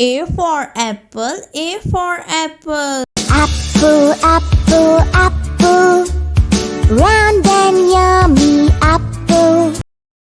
A for apple, A for apple. Apple, apple, apple. Round and yummy apple.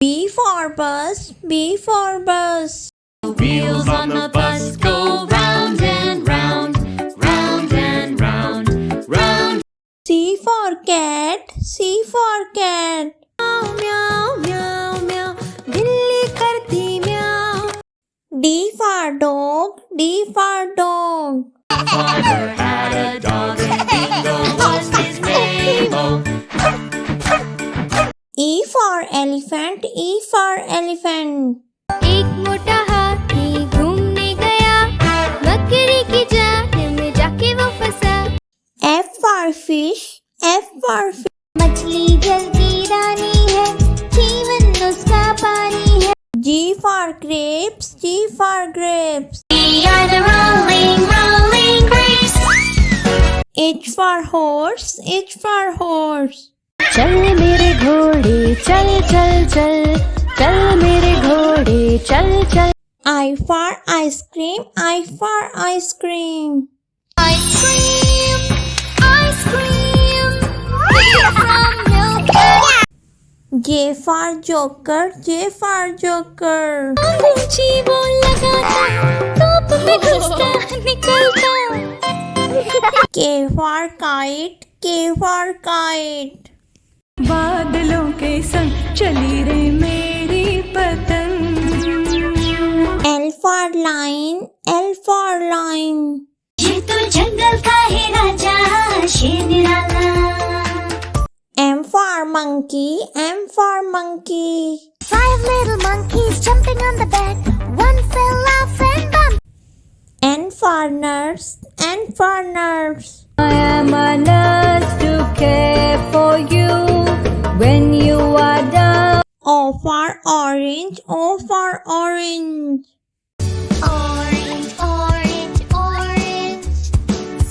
B for bus, B for bus. Wheels on the bus go round and round, round and round, round. C for cat, C for cat. Meow, meow, meow, बिल्ली करती meow. D for dog, D for dog. Farmer had a dog and Bingo was his name-o. E for elephant, E for elephant. एक मोटा हाथी घूमने गया, बकरी की जान में जाके वो फंसा। F for fish, F for fish. मछली जल की रानी है, जीवन उसका पानी है। G for grapes, G for grapes. We are the rolling, rolling grapes. H for horse, H for horse. चल मेरे घोड़े चल चल चल, चल मेरे घोड़े चल चल। I for ice cream, I for ice cream. Ice cream, ice cream, from Milk. J for joker, J for joker. ऊंची वो लगाता, धूप में घुसता निकलता। K for kite, K for kite. बादलों के संग चली रे मेरी पतंग। L for lion, L for lion. ये तो जंगल का है राजा, शेर निराला। M for monkey, M for monkey. 5 little monkeys jumping on the bed. One fell off and bumped. N for nurse, N for nurse. I am a nurse to care for you when you are down. O for orange, O for orange. Orange, orange, orange.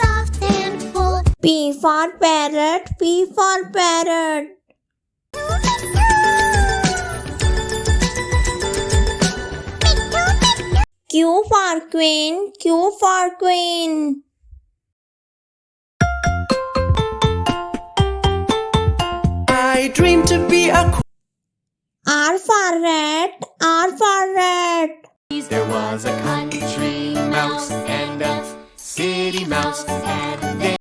Soft and full. P for parrot, P for parrot. Q for queen, Q for queen. I dream to be a R for rat, R for rat. There was a country mouse and a city mouse, and they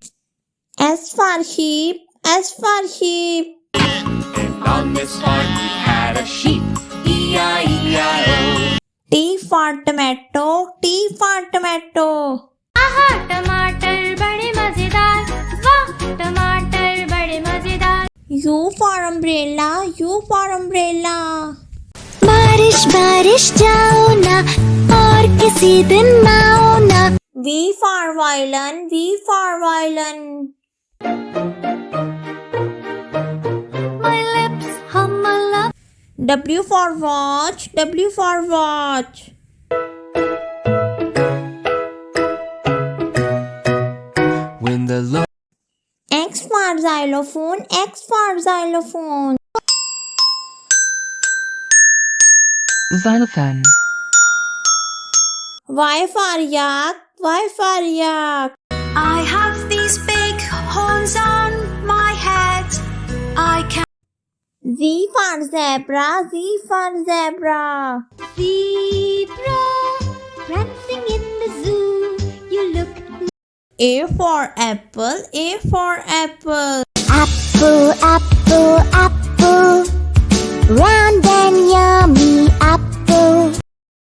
S for sheep, S for sheep. and on this farm he had a sheep, E-I-E-I-O. T for tomato, T for tomato. आहा टमाटर बड़े मजेदार, वाह टमाटर बड़े मजेदार। U for umbrella, U for umbrella. बारिश बारिश जाओ ना, और किसी दिन आओ ना। V for violin, V for violin. My lips hum a love. W for watch, W for watch. when the Lord X for xylophone, X for xylophone. xylophone. Y for yak, Y for yak. I have these big horns on my head. I can Z for zebra, Z for zebra. Zebra prancing in the zoo. You look A for apple, A for apple. Apple, apple, apple. Round and yummy apple.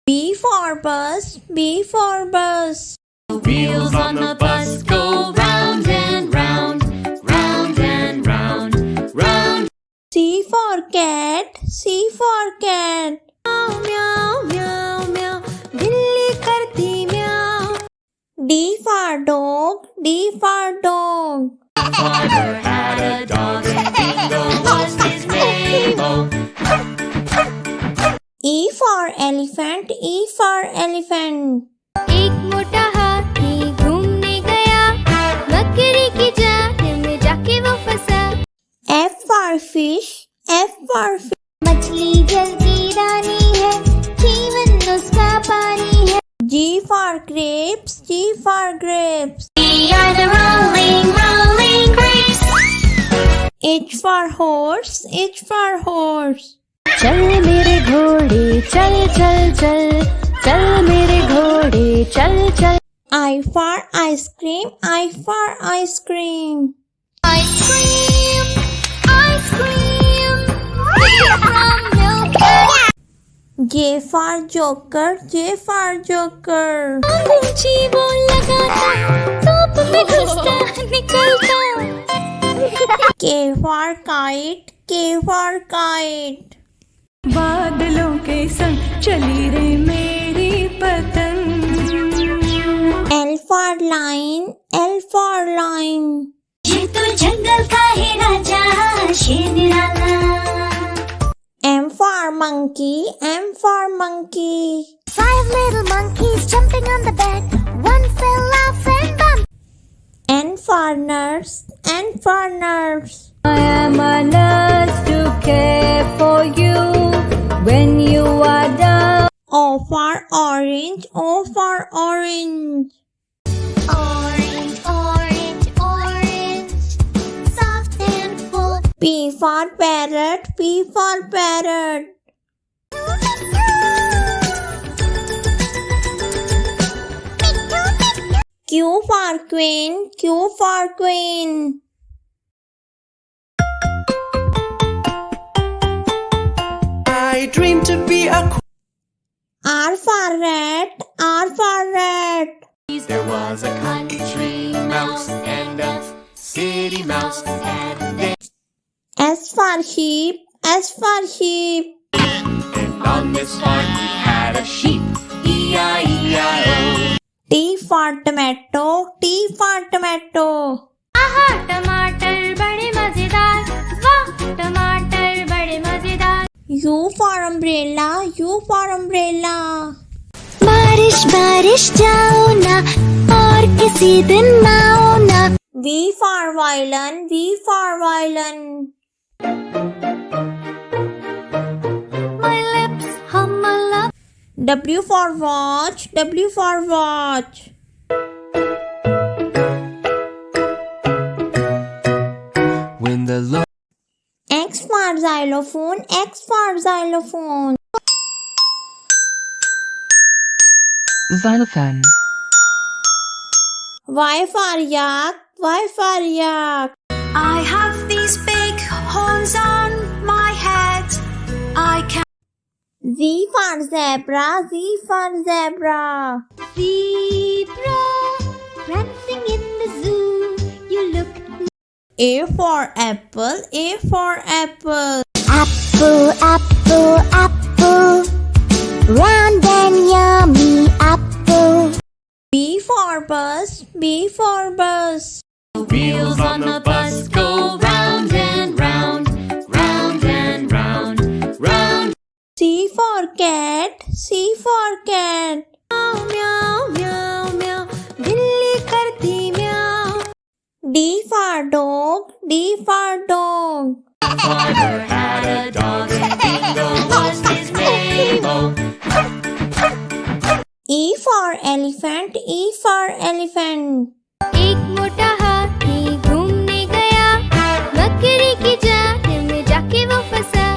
B for bus, B for bus. wheels on the bus go round and round, round and round, round. C for cat, C for cat. Meow, meow, meow, बिल्ली करती meow. D for dog, D for dog. Farmer had a dog and Bingo was his name-o. E for elephant, E for elephant. एक मोटा हाथी घूमने गया, बकरी की जान में जाके वो फंसा। F for fish, F for fish. मछली जल की रानी है, जीवन उसका पानी है। G for grapes, G for grapes. We are the rolling, rolling grapes. H for horse, H for horse. चल मेरे घोड़े चल चल चल, चल मेरे घोड़े चल चल. I for ice cream, I for ice cream. Ice cream, ice cream. Made from milk. J for joker, J for joker. ऊंची वो लगाता, धूप में घुसता निकलता. K for kite, K for kite. बादलों के संग चली रे मेरी पतंग. L for lion, L for lion. ये तो जंगल का है राजा, शेर निराला. M for monkey, M for monkey. 5 little monkeys jumping on the bed. One fell off and bumped. N for nurse, N for nurse. I am a nurse to care for you when you are down. O for orange, O for orange. Orange, orange, orange. Soft and full. P for parrot, P for parrot. Q for queen, Q for queen. I dream to be a R for rat, R for rat. There was a country mouse and a city mouse, and they S for sheep, S for sheep. and on this farm we had a sheep, E-I-E-I-O. T for tomato, T for tomato. आहा टमाटर बड़े मजेदार, वाह टमाटर बड़े मजेदार. U for umbrella, U for umbrella. बारिश बारिश जाओ ना, और किसी दिन आओ ना. V for violin, V for violin. My lips hum a lot. W for watch, W for watch. When the love X for xylophone, X for xylophone. Xylophone. Y for yak, Y for yak. I have these big horns on my head. I can. Z for zebra, Z for zebra. Zebra prancing in the zoo. You look. A for apple, A for apple. Apple, apple, apple. Round and yummy apple. B for bus, B for bus. Wheels on the bus go round and round, round and round, round. C for cat, C for cat. म्याऊ म्याऊ म्याऊ बिल्ली करती म्याऊ. D for dog, D for dog. Farmer had a dog and Bingo was his name. Oh, E for elephant, E for elephant. एक मोटा हाथी घूमने गया, बकरी की जाल में जाके वो फंसा.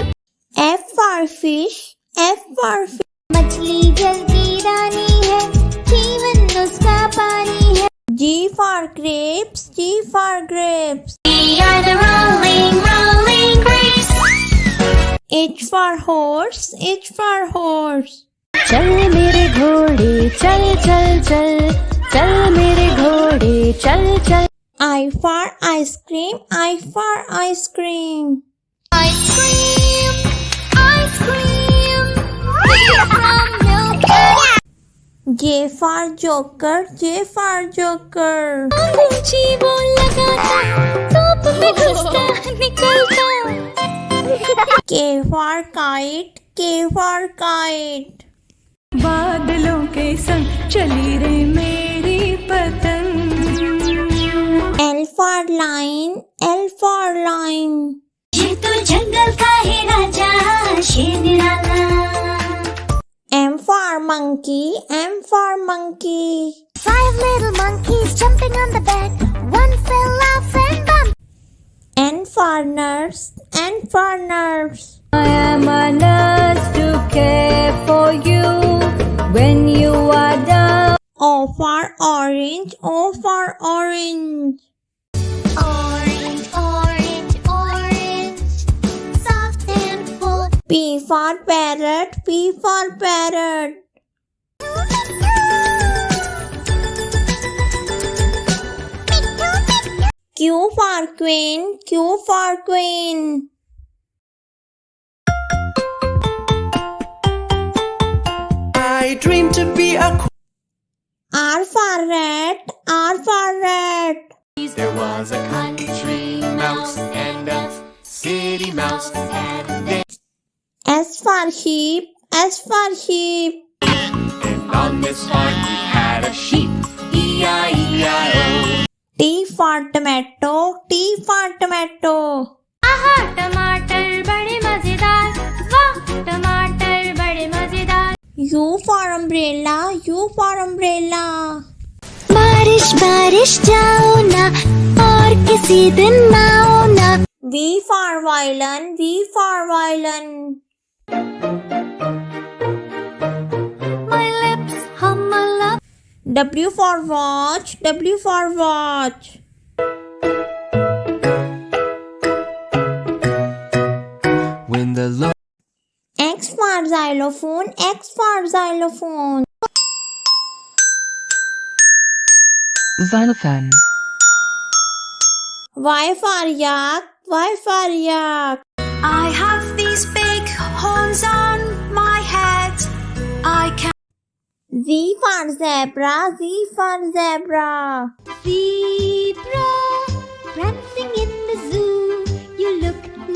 F for fish, F for fish. मछली जल की रानी है, जीवन उसका पानी है. G for grapes, G for grapes. We are the rolling, rolling grapes. H for horse, H for horse. चल मेरे घोड़े चल चल चल, चल मेरे घोड़े चल चल. I for ice cream, I for ice cream. Ice cream, ice cream. Made from milk. J for joker, J for joker. ऊंची वो लगाता, धूप में घुसता निकलता. K for kite, K for kite. बादलों के संग चली रे मेरी पतंग. L for lion, L for lion. ये तो जंगल का है राजा, शेर निराला. M for monkey, M for monkey. 5 little monkeys jumping on the bed. One fell off and bumped. N for nurse, N for nurse. I am a nurse to care for you when you are down. O for orange, O for orange. Orange, orange, orange. Soft and full. P for parrot, P for parrot. Q for queen, Q for queen. I dream to be a R for rat, R for rat. There was a country mouse and a city mouse, and they S for sheep, S for sheep. and on this farm we had a sheep. E-I-E-I-O. T for tomato, T for tomato. आहा टमाटर बड़े मजेदार वाह टमाटर बड़े मजेदार U for umbrella, U for umbrella. बारिश बारिश जाओ ना और किसी दिन ना आओ ना. V for violin, V for violin. My lips hum a love. W for watch, W for watch. When the Lord X for xylophone, X for xylophone. Xylophone. Y for yak, Y for yak. I have these big horns on my head. I can Z for zebra, Z for zebra. see